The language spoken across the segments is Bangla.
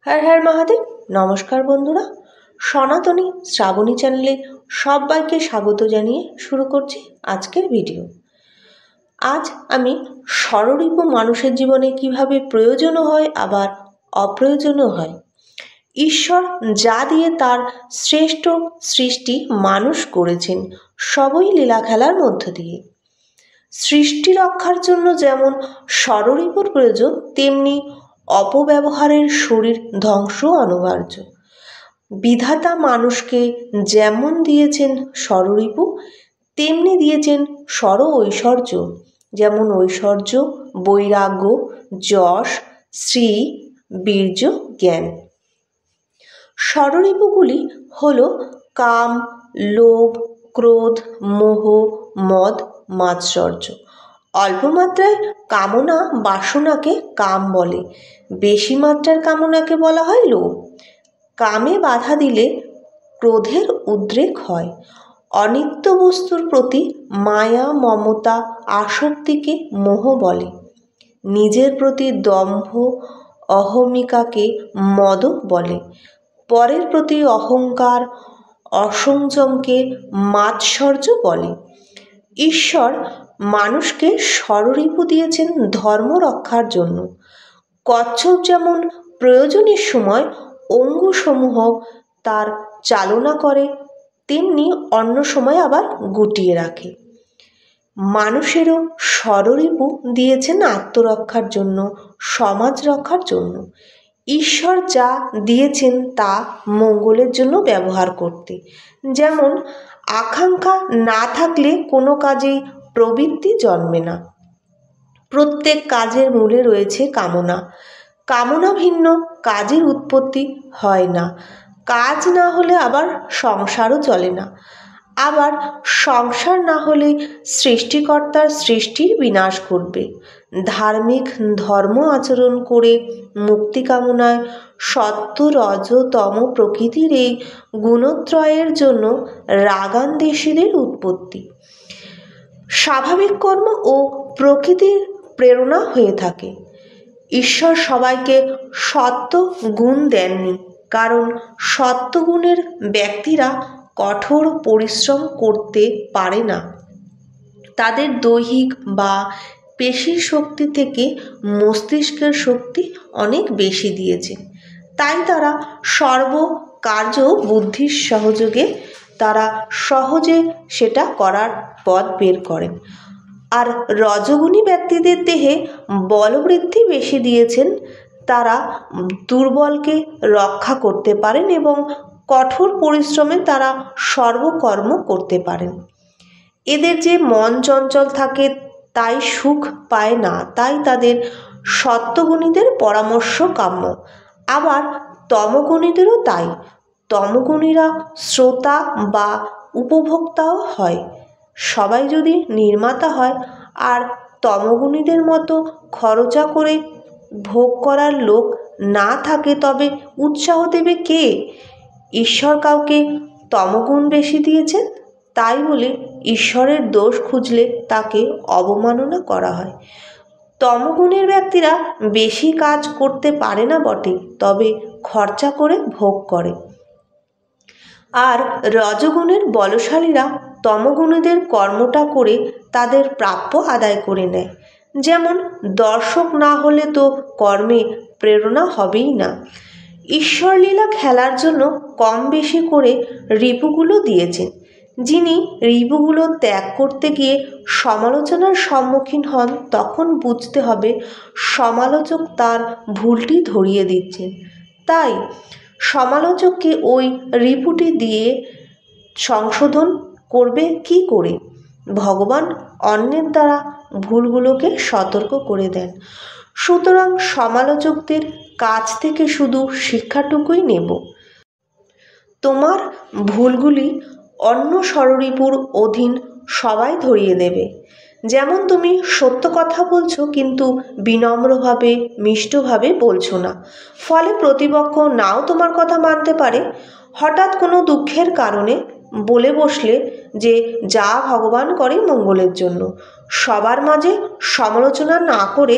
হর হর মহাদেব। নমস্কার বন্ধুরা, সনাতনী শ্রাবণী চ্যানেলে সবাইকে স্বাগত জানিয়ে শুরু করছি আজকের ভিডিও। আজ আমি ষড়রিপু মানুষের জীবনে কিভাবে প্রয়োজনও হয় আবার অপ্রয়োজনও হয়। ঈশ্বর যা দিয়ে তার শ্রেষ্ঠ সৃষ্টি মানুষ করেছেন, সবই লীলা খেলার মধ্য দিয়ে। সৃষ্টি রক্ষার জন্য যেমন ষড়রিপুর প্রয়োজন, তেমনি অপব্যবহারের শরীর ধ্বংস অনিবার্য। বিধাতা মানুষকে যেমন দিয়েছেন ষড়রিপু, তেমনি দিয়েছেন ঐশ্বর্য, যেমন ঐশ্বর্য, বৈরাগ্য, যশ, শ্রী, বীর্য, জ্ঞান। ষড়রিপুগুলি হল কাম, লোভ, ক্রোধ, মোহ, মদ, মাৎসর্য। অল্প মাত্রায় কামনা বাসনাকে কাম বলে, বেশি মাত্রার কামনাকে বলা হয় লোভ। কামে বাধা দিলে ক্রোধের উদ্রেক হয়। অনিত্য বস্তুর প্রতি মায়া, মমতা, আসক্তিকে মোহ বলে। নিজের প্রতি দম্ভ, অহমিকাকে মদ বলে। পরের প্রতি অহংকার, অসংযমকে মাৎসর্য বলে। ঈশ্বর মানুষকে ষড়রিপু দিয়েছেন ধর্ম রক্ষার জন্য। কচ্ছপ যেমন প্রয়োজনের সময় অঙ্গসমূহ তার চালনা করে, তেমনি অন্য সময় আবার গুটিয়ে রাখে। মানুষেরও ষড়রিপু দিয়েছেন আত্মরক্ষার জন্য, সমাজ রক্ষার জন্য। ঈশ্বর যা দিয়েছেন তা মঙ্গলের জন্য ব্যবহার করতে। যেমন আকাঙ্ক্ষা না থাকলে কোনো কাজেই প্রবৃত্তি জন্মে না। প্রত্যেক কাজের মূলে রয়েছে কামনা। কামনা ভিন্ন কাজের উৎপত্তি হয় না। কাজ না হলে আবার সংসারও চলে না। আবার সংসার না হলে সৃষ্টিকর্তার সৃষ্টির বিনাশ ঘটবে। ধার্মিক ধর্ম আচরণ করে মুক্তি কামনায় সত্য, রজ, তম প্রকৃতির এই গুণত্রয়ের জন্য রাগান্বেষীদের উৎপত্তি। স্বাভাবিক কর্ম ও প্রকৃতির প্রেরণা হয়ে থাকে। ঈশ্বর সবাইকে সত্য গুণ দেননি, কারণ সত্যগুণের ব্যক্তিরা কঠোর পরিশ্রম করতে পারে না। তাদের দৈহিক বা পেশির শক্তি থেকে মস্তিষ্কের শক্তি অনেক বেশি দিয়েছে। তাই তারা সর্বকার্য বুদ্ধির সহযোগে তারা সহজে সেটা করার পথ বের করেন। আর রজগুণী ব্যক্তিদের দেহে বলবৃদ্ধি বেশি দিয়েছেন। তারা দুর্বলকে রক্ষা করতে পারেন এবং কঠোর পরিশ্রমে তারা সর্বকর্ম করতে পারেন। এদের যে মন চঞ্চল থাকে তাই সুখ পায় না, তাই তাদের সত্যগুণীদের পরামর্শ কাম্য। আবার তমগুণীদেরও তাই। তমগুণীরা শ্রোতা বা উপভোক্তাও হয়। সবাই যদি নির্মাতা হয় আর তমগুণীদের মতো খরচা করে ভোগ করার লোক না থাকে, তবে উৎসাহ দেবে কে? ঈশ্বর কাউকে তমগুণ বেশি দিয়েছেন, তাই বলে ঈশ্বরের দোষ খুঁজলে তাকে অবমাননা করা হয়। তমগুণের ব্যক্তিরা বেশি কাজ করতে পারে না বটে, তবে খরচা করে ভোগ করে। আর রজগুণের বলশালীরা তমগুণীদের কর্মটা করে তাদের প্রাপ্য আদায় করে নেয়। যেমন দর্শক না হলে তো কর্মে প্রেরণা হবেই না। ঈশ্বর লীলা খেলার জন্য কম বেশি করে রিপুগুলো দিয়েছেন। যিনি রিপুগুলো ত্যাগ করতে গিয়ে সমালোচনার সম্মুখীন হন, তখন বুঝতে হবে সমালোচক তার ভুলটি ধরিয়ে দিচ্ছেন। তাই সমালোচককে ওই রিপুটি দিয়ে সংশোধন করবে কি করে? ভগবান অন্যের দ্বারা ভুলগুলোকে সতর্ক করে দেন। সুতরাং সমালোচকদের কাছ থেকে শুধু শিক্ষাটুকুই নেব। তোমার ভুলগুলি অন্য ষড়রিপুর অধীন সবাই ধরিয়ে দেবে। যেমন তুমি সত্য কথা বলছো, কিন্তু বিনম্রভাবে মিষ্টভাবে বলছো না, ফলে প্রতিপক্ষ নাও তোমার কথা মানতে পারে। হঠাৎ কোনো দুঃখের কারণে বলে বসলে যে যা ভগবান করে মঙ্গলের জন্য। সবার মাঝে সমালোচনা না করে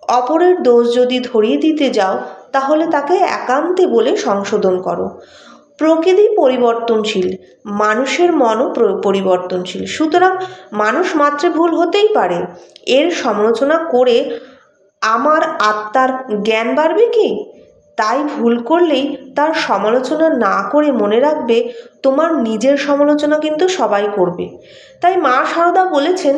অপরের দোষ যদি ধরিয়ে দিতে যাও, তাহলে তাকে একান্তে বলে সংশোধন করো। প্রকৃতি পরিবর্তনশীল, মানুষের মনও পরিবর্তনশীল, সুতরাং মানুষ মাত্রে ভুল হতেই পারে। এর সমালোচনা করে আমার আত্মার জ্ঞান বাড়বে কি? তাই ভুল করলেই তার সমালোচনা না করে মনে রাখবে তোমার নিজের সমালোচনা কিন্তু সবাই করবে। তাই মা সারদা বলেছেন,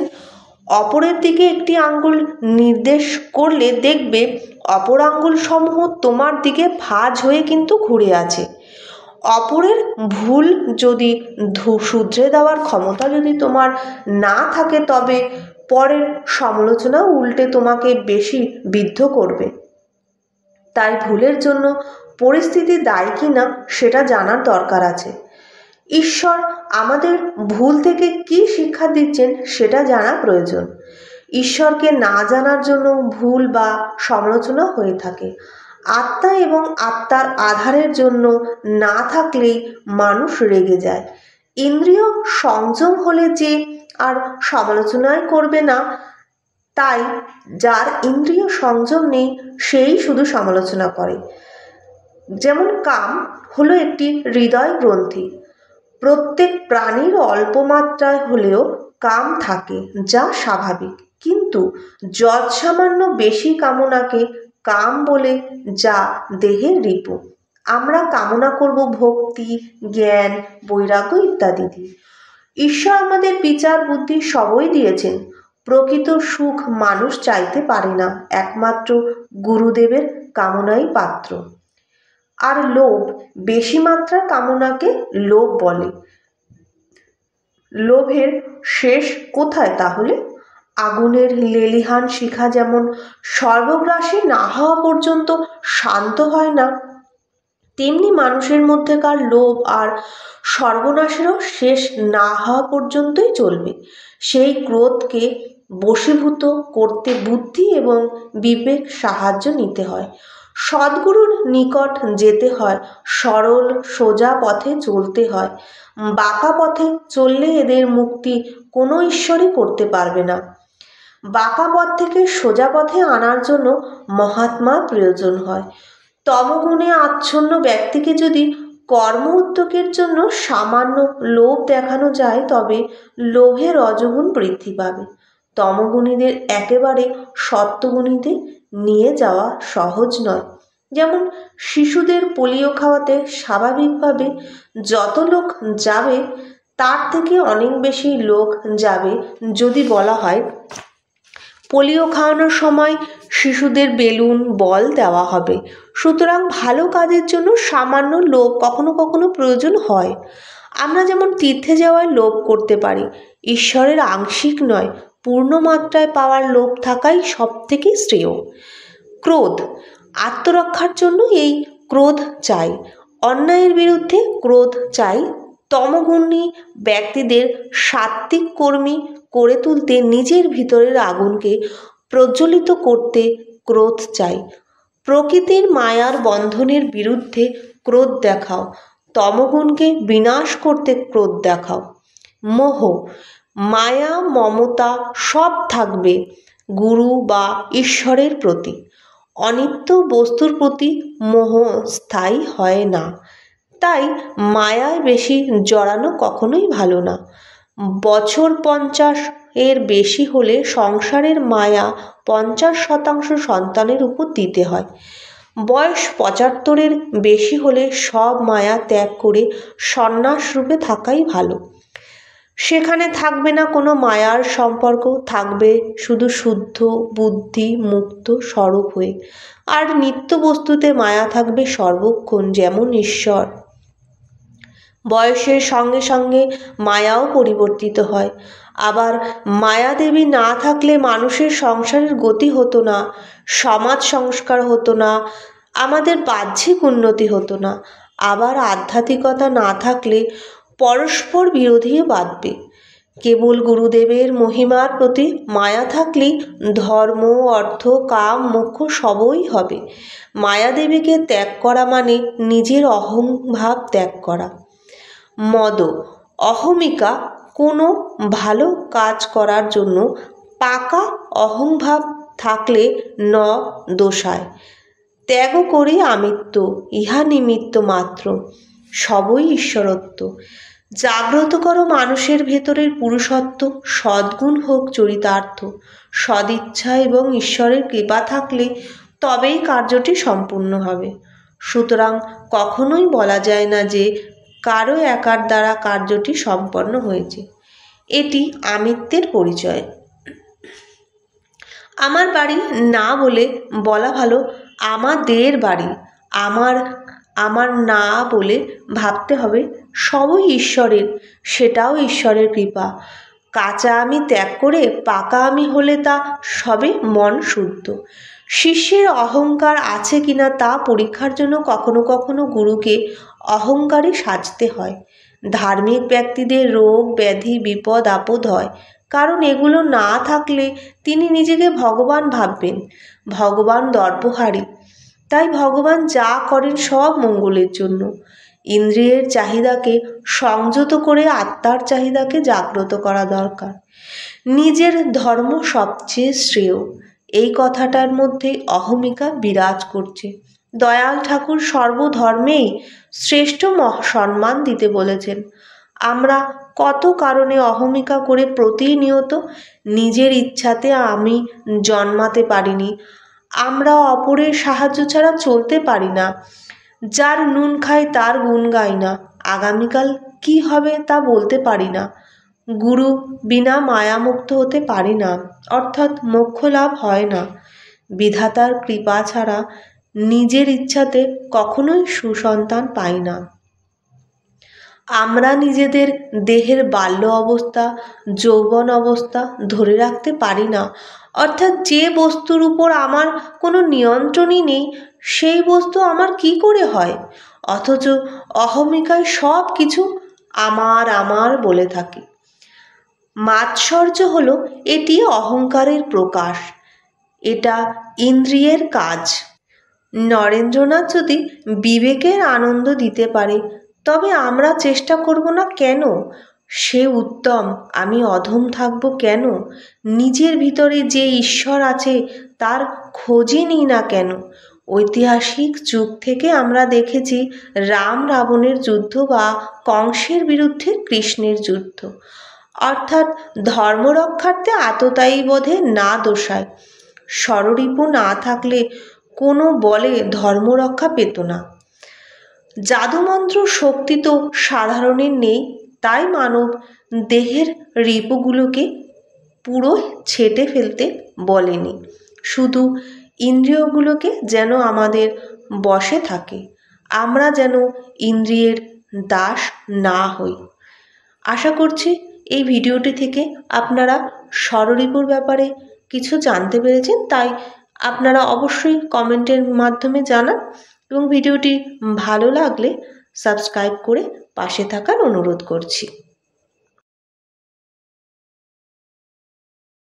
অপরের দিকে একটি আঙ্গুল নির্দেশ করলে দেখবে অপর আঙ্গুল সমূহ তোমার দিকে ভাঁজ হয়ে কিন্তু ঘুরে আছে। অপরের ভুল যদি শুধরে দেওয়ার ক্ষমতা যদি তোমার না থাকে, তবে পরের সমালোচনা উল্টে তোমাকে বেশি বিদ্ধ করবে। তাই ভুলের জন্য পরিস্থিতি দায়ী কিনা সেটা জানার দরকার আছে। ঈশ্বর আমাদের ভুল থেকে কি শিক্ষা দিচ্ছেন সেটা জানা প্রয়োজন। ঈশ্বরকে না জানার জন্য ভুল বা সমালোচনা হয়ে থাকে। আত্মা এবং আত্মার আধারের জন্য না থাকলেই মানুষ রেগে যায়। ইন্দ্রিয় সংযম হলে যে আর সমালোচনাই করবে না, তাই যার ইন্দ্রিয় সংযম নেই সেই শুধু সমালোচনা করে। যেমন কাম হলো একটি হৃদয় গ্রন্থি। প্রত্যেক প্রাণীর অল্প মাত্রায় হলেও কাম থাকে, যা স্বাভাবিক, কিন্তু যৎসামান্য বেশি কামনাকে কাম বলে, যা দেহের রিপু। আমরা কামনা করব ভক্তি, জ্ঞান, বৈরাগ্য ইত্যাদি দিয়ে। ঈশ্বর আমাদের বিচার বুদ্ধি সবই দিয়েছেন। প্রকৃত সুখ মানুষ চাইতে পারে না, একমাত্র গুরুদেবের কামনাই পাত্র। আর লোভ, বেশি মাত্রার কামনাকে লোভ বলে। লোভের শেষ কোথায় তাহলে? আগুনের লেলিহান শিখা যেমন সর্বগ্রাসী না হওয়া পর্যন্ত শান্ত হয় না, তেমনি মানুষের মধ্যেকার লোভ আর সর্বনাশেরও শেষ না হওয়া পর্যন্তই চলবে। সেই ক্রোধকে বশীভূত করতে বুদ্ধি এবং বিবেক সাহায্য নিতে হয়। সদ্গুরুর নিকট যেতে হয়, সরল সোজা পথে চলতে হয়। বাঁকা পথে চললে এদের মুক্তি কোনো ঈশ্বরই করতে পারবে না। বাঁকা পথ থেকে সোজা পথে আনার জন্য মহাত্মার প্রয়োজন হয়। তমগুণে আচ্ছন্ন ব্যক্তিকে যদি কর্ম উদ্যোগের জন্য সামান্য লোভ দেখানো যায়, তবে লোভের রজগুণ বৃদ্ধি পাবে। তমগুণীদের একেবারে সত্যগুণীতে নিয়ে যাওয়া সহজ নয়। যেমন শিশুদের পোলিও খাওয়াতে স্বাভাবিকভাবে যত লোক যাবে, তার থেকে অনেক বেশি লোক যাবে যদি বলা হয় পোলিও খাওয়ানোর সময় শিশুদের বেলুন বল দেওয়া হবে। সুতরাং ভালো কাজের জন্য সামান্য লোভ কখনো কখনো প্রয়োজন হয়। আমরা যেমন তীর্থে যাওয়ার লোভ করতে পারি, ঈশ্বরের আংশিক নয়, পূর্ণ মাত্রায় পাওয়ার লোভ থাকাই সব থেকে শ্রেয়। ক্রোধ, আত্মরক্ষার জন্য এই ক্রোধ চাই, অন্যায়ের বিরুদ্ধে ক্রোধ চাই। তমগুণী ব্যক্তিদের সাত্ত্বিক কর্মী করে তুলতে, নিজের ভিতরের আগুনকে প্রজ্বলিত করতে ক্রোধ চাই। প্রকৃতির মায়ার বন্ধনের বিরুদ্ধে ক্রোধ দেখাও, তমগুণকে বিনাশ করতে ক্রোধ দেখাও। মোহ, মায়া, মমতা সব থাকবে গুরু বা ঈশ্বরের প্রতি। অনিত্য বস্তুর প্রতি মোহ স্থায়ী হয় না, তাই মায়ায় বেশি জড়ানো কখনোই ভালো না। বছর 50 এর বেশি হলে সংসারের মায়া 50% সন্তানের উপর দিতে হয়। বয়স 75 এর বেশি হলে সব মায়া ত্যাগ করে সন্ন্যাস রূপে থাকাই ভালো। সেখানে থাকবে না কোনো মায়ার সম্পর্ক, থাকবে শুধু শুদ্ধ বুদ্ধি মুক্ত স্বরূপ হয়ে। আর নিত্য বস্তুতে মায়া থাকবে সর্বক্ষণ, যেমন ঈশ্বর। বয়সের সঙ্গে সঙ্গে মায়াও পরিবর্তিত হয়। আবার মায়াদেবী না থাকলে মানুষের সংসারের গতি হতো না, সমাজ সংস্কার হতো না, আমাদের বাহ্যিক উন্নতি হতো না। আবার আধ্যাত্মিকতা না থাকলে পরস্পর বিরোধীও বাঁধবে। কেবল গুরুদেবের মহিমার প্রতি মায়া থাকলেই ধর্ম, অর্থ, কাম, মোক্ষ সবই হবে। মায়াদেবীকে ত্যাগ করা মানে নিজের অহংভাব ত্যাগ করা। মদ, অহমিকা কোনো ভালো কাজ করার জন্য পাকা অহংভাব থাকলে ন দোষায়। ত্যাগ করি আমিত্ব, ইহা নিমিত্ত মাত্র, সবই ঈশ্বরত্ব। জাগ্রত করো মানুষের ভেতরের পুরুষত্ব, সদ্গুণ হোক চরিতার্থ। সদিচ্ছা এবং ঈশ্বরের কৃপা থাকলে তবেই কার্যটি সম্পূর্ণ হবে। সুতরাং কখনোই বলা যায় না যে কারো একার দ্বারা কার্যটি সম্পন্ন হয়েছে। এটি আমিত্বের পরিচয়। আমার বাড়ি না বলে বলা ভালো আমাদের বাড়ি। আমার না বলে ভাবতে হবে সবই ঈশ্বরের, সেটাও ঈশ্বরের কৃপা। কাঁচা আমি ত্যাগ করে পাকা আমি হলে তা সবে মন শুদ্ধ। শিষ্যের অহংকার আছে কিনা তা পরীক্ষার জন্য কখনো কখনো গুরুকে অহংকারী সাজতে হয়। ধার্মিক ব্যক্তিদের রোগ ব্যাধি বিপদ আপদ হয়, কারণ এগুলো না থাকলে তিনি নিজেকে ভগবান ভাববেন। ভগবান দর্পহারী, তাই ভগবান যা করেন সব মঙ্গলের জন্য। ইন্দ্রিয়ের চাহিদাকে সংযত করে আত্মার চাহিদাকে জাগ্রত করা দরকার। নিজের ধর্ম সবচেয়ে শ্রেয়, এই কথাটার মধ্যে অহমিকা বিরাজ করছে। দয়াল ঠাকুর সর্বধর্মেই শ্রেষ্ঠ সম্মান দিতে বলেছেন। আমরা কত কারণে অহমিকা করে প্রতিনিয়ত নিজের ইচ্ছাতে আমি জন্মাতে পারিনি। আমরা অপরের সাহায্য ছাড়া চলতে পারি না। যার নুন খাই তার গুণ গাই না। আগামীকাল কি হবে তা বলতে পারি না। গুরু বিনা মায়ামুক্ত হতে পারি না, অর্থাৎ মোক্ষ লাভ হয় না। বিধাতার কৃপা ছাড়া নিজের ইচ্ছাতে কখনোই সুসন্তান পাই না। আমরা নিজেদের দেহের বাল্য অবস্থা যৌবন অবস্থা ধরে রাখতে পারি না, অর্থাৎ যে বস্তুর উপর আমার কোনো নিয়ন্ত্রণই নেই সেই বস্তু আমার কি করে হয়। অথচ অহমিকায় সব কিছু আমার বলে থাকি। মাৎসর্য হলো এটি অহংকারের প্রকাশ, এটা ইন্দ্রিয়ের কাজ। নরেন্দ্রনাথ যদি বিবেকের আনন্দ দিতে পারে তবে আমরা চেষ্টা করব না কেন? সে উত্তম, আমি অধম থাকব কেন? নিজের ভিতরে যে ঈশ্বর আছে তার খোঁজই নিই না কেন? ঐতিহাসিক যুগ থেকে আমরা দেখেছি রাম রাবণের যুদ্ধ বা কংসের বিরুদ্ধে কৃষ্ণের যুদ্ধ, অর্থাৎ ধর্মরক্ষার্থে আততায়ী বোধে না দোষায়। ষড়রিপু না থাকলে কোনো বলে ধর্মরক্ষা পেত না। জাদুমন্ত্র শক্তি তো সাধারণের নেই, তাই মানব দেহের রিপুগুলোকে পুরো ছেঁটে ফেলতে বলেনি, শুধু ইন্দ্রিয়গুলোকে যেন আমাদের বশে থাকে, আমরা যেন ইন্দ্রিয়ের দাস না হই। আশা করছি এই ভিডিওটি থেকে আপনারা ষড়রিপুর ব্যাপারে কিছু জানতে পেরেছেন, তাই আপনারা অবশ্যই কমেন্টের মাধ্যমে জানান এবং ভিডিওটি ভালো লাগলে সাবস্ক্রাইব করে পাশে থাকার অনুরোধ করছি।